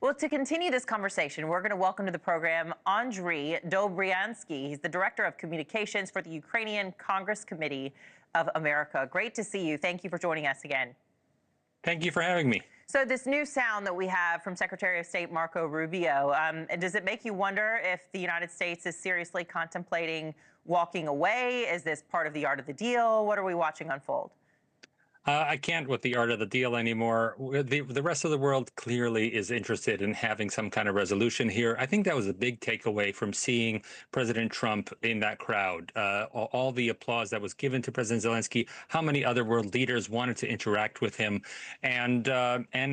Well, to continue this conversation, we're going to welcome to the program Andrij Dobriansky. He's the Director of Communications for the Ukrainian Congress Committee of America. Great to see you. Thank you for joining us again. Thank you for having me. So this new sound that we have from Secretary of State Marco Rubio, does it make you wonder if the United States is seriously contemplating walking away? Is this part of the art of the deal? What are we watching unfold? I can't with the art of the deal anymore. The rest of the world clearly is interested in having some kind of resolution here. I think that was a big takeaway from seeing President Trump in that crowd. All the applause that was given to President Zelensky, how many other world leaders wanted to interact with him, and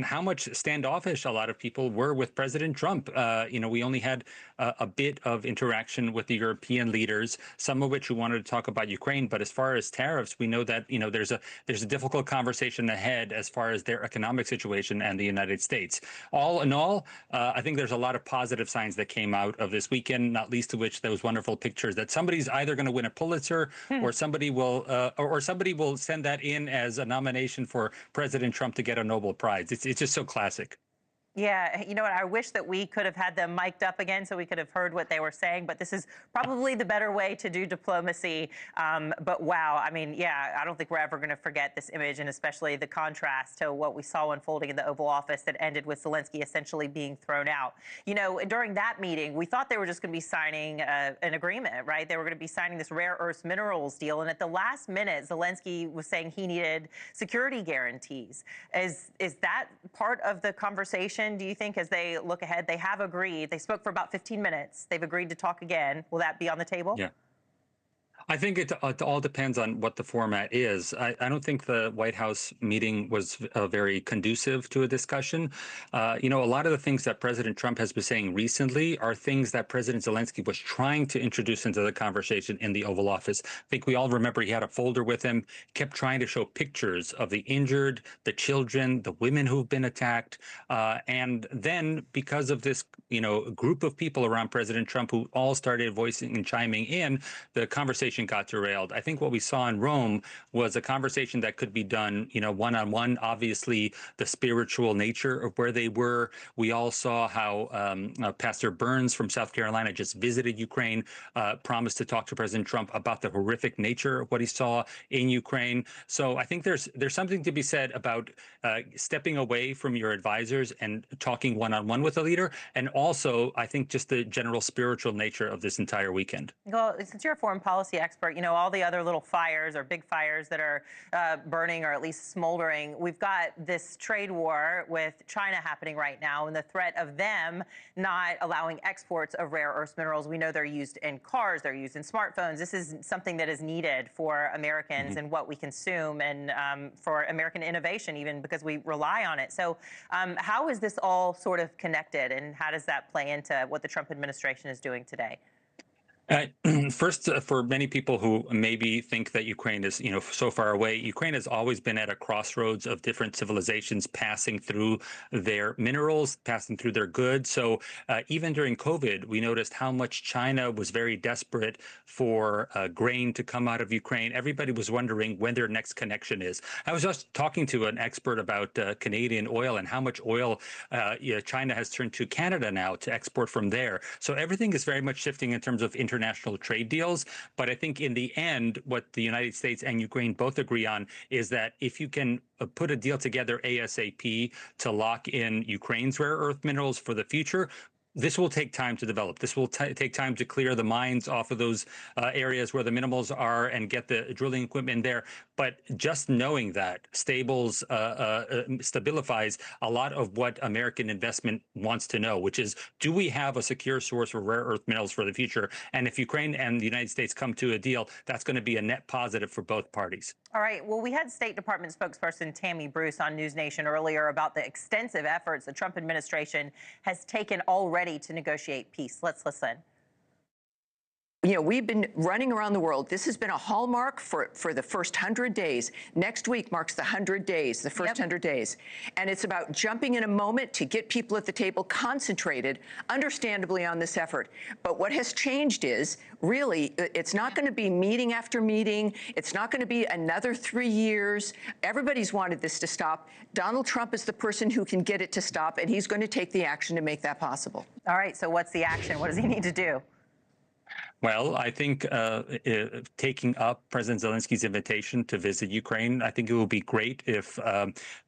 how much standoffish a lot of people were with President Trump. We only had a bit of interaction with the European leaders, some of which who wanted to talk about Ukraine. But as far as tariffs, we know that there's a difficult conversation ahead as far as their economic situation and the United States. All in all, I think there's a lot of positive signs that came out of this weekend, not least of which those wonderful pictures that somebody's either going to win a Pulitzer or somebody will send that in as a nomination for President Trump to get a Nobel Prize. It's just so classic. Yeah, you know what? I wish that we could have had them mic'd up again so we could have heard what they were saying, but this is probably the better way to do diplomacy. But wow, I mean, yeah, I don't think we're ever going to forget this image, and especially the contrast to what we saw unfolding in the Oval Office that ended with Zelensky essentially being thrown out. During that meeting, we thought they were just going to be signing an agreement, right? They were going to be signing this rare earth minerals deal, and at the last minute, Zelensky was saying he needed security guarantees. Is that part of the conversation? Do you think, as they look ahead, they have agreed? They spoke for about 15 minutes. They've agreed to talk again. Will that be on the table? Yeah. I think it all depends on what the format is. I don't think the White House meeting was very conducive to a discussion. A lot of the things that President Trump has been saying recently are things that President Zelensky was trying to introduce into the conversation in the Oval Office. I think we all remember he had a folder with him, kept trying to show pictures of the injured, the children, the women who've been attacked. And then because of this, group of people around President Trump who all started voicing and chiming in, the conversation got derailed. I think what we saw in Rome was a conversation that could be done, one-on-one. Obviously, the spiritual nature of where they were. We all saw how Pastor Burns from South Carolina just visited Ukraine, promised to talk to President Trump about the horrific nature of what he saw in Ukraine. So I think there's something to be said about stepping away from your advisors and talking one-on-one with a leader, and also I think just the general spiritual nature of this entire weekend. Well, since you're a foreign policy expert, all the other little fires or big fires that are burning or at least smoldering. We've got this trade war with China happening right now, and the threat of them not allowing exports of rare earth minerals. We know they're used in cars, they're used in smartphones. This is something that is needed for Americans and what we consume, and for American innovation, even because we rely on it. So how is this all sort of connected, and how does that play into what the Trump administration is doing today? First, for many people who maybe think that Ukraine is, so far away, Ukraine has always been at a crossroads of different civilizations passing through their minerals, passing through their goods. So even during COVID, we noticed how much China was very desperate for grain to come out of Ukraine. Everybody was wondering when their next connection is. I was just talking to an expert about Canadian oil and how much oil China has turned to Canada now to export from there. So everything is very much shifting in terms of international trade deals. But I think in the end, what the United States and Ukraine both agree on is that if you can put a deal together ASAP to lock in Ukraine's rare earth minerals for the future, this will take time to develop. This will take time to clear the mines off of those areas where the minerals are and get the drilling equipment there. But just knowing that stabilizes a lot of what American investment wants to know, which is, do we have a secure source of rare earth minerals for the future? And if Ukraine and the United States come to a deal, that's going to be a net positive for both parties. All right. Well, we had State Department spokesperson Tammy Bruce on NewsNation earlier about the extensive efforts the Trump administration has taken already to negotiate peace. Let's listen. You know, we've been running around the world. This has been a hallmark for the first 100 days. Next week marks the 100 days, the first 100 days. And it's about jumping in a moment to get people at the table concentrated, understandably, on this effort. But what has changed is, really, it's not going to be meeting after meeting. It's not going to be another 3 years. Everybody's wanted this to stop. Donald Trump is the person who can get it to stop, and he's going to take the action to make that possible. All right, so what's the action? What does he need to do? Well, I think taking up President Zelensky's invitation to visit Ukraine, I think it will be great if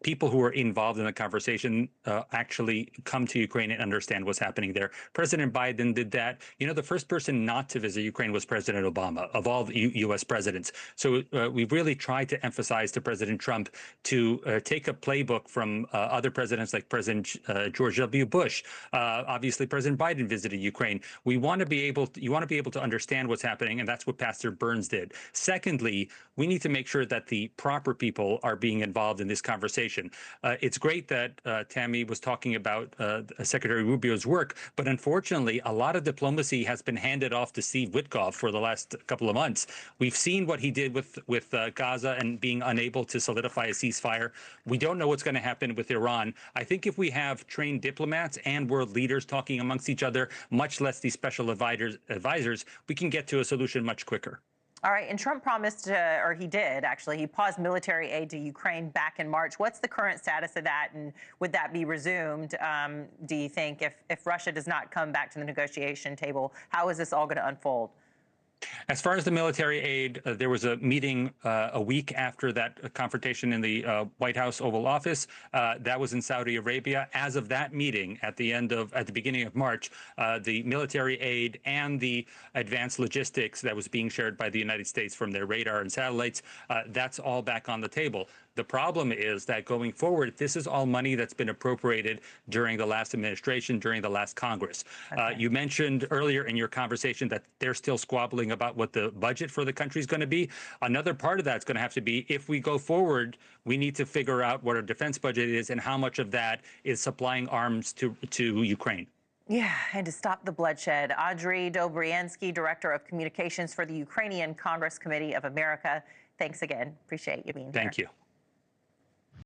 people who are involved in the conversation actually come to Ukraine and understand what's happening there. President Biden did that. You know, the first person not to visit Ukraine was President Obama, of all the U.S. presidents. So we really tried to emphasize to President Trump to take a playbook from other presidents like President George W. Bush. Obviously, President Biden visited Ukraine. You want to be able to understand what's happening, and that's what Pastor Burns did. Secondly, we need to make sure that the proper people are being involved in this conversation. It's great that Tammy was talking about Secretary Rubio's work, but unfortunately, a lot of diplomacy has been handed off to Steve Witkoff for the last couple of months. We've seen what he did with Gaza and being unable to solidify a ceasefire. We don't know what's going to happen with Iran. I think if we have trained diplomats and world leaders talking amongst each other, much less these special advisors, we can get to a solution much quicker. All right, and Trump promised, or he did actually, he paused military aid to Ukraine back in March. What's the current status of that, and would that be resumed, do you think, if Russia does not come back to the negotiation table? How is this all going to unfold? As far as the military aid, there was a meeting a week after that confrontation in the White House Oval Office. That was in Saudi Arabia. As of that meeting, at the beginning of March, the military aid and the advanced logistics that was being shared by the United States from their radar and satellites, that's all back on the table. The problem is that going forward, this is all money that's been appropriated during the last administration, during the last Congress. Okay. You mentioned earlier in your conversation that they're still squabbling about what the budget for the country is going to be. Another part of that's going to have to be, if we go forward, we need to figure out what our defense budget is and how much of that is supplying arms to Ukraine. Yeah, and to stop the bloodshed. Andrij Dobriansky, Director of Communications for the Ukrainian Congress Committee of America. Thanks again. Appreciate you being here. Thank you.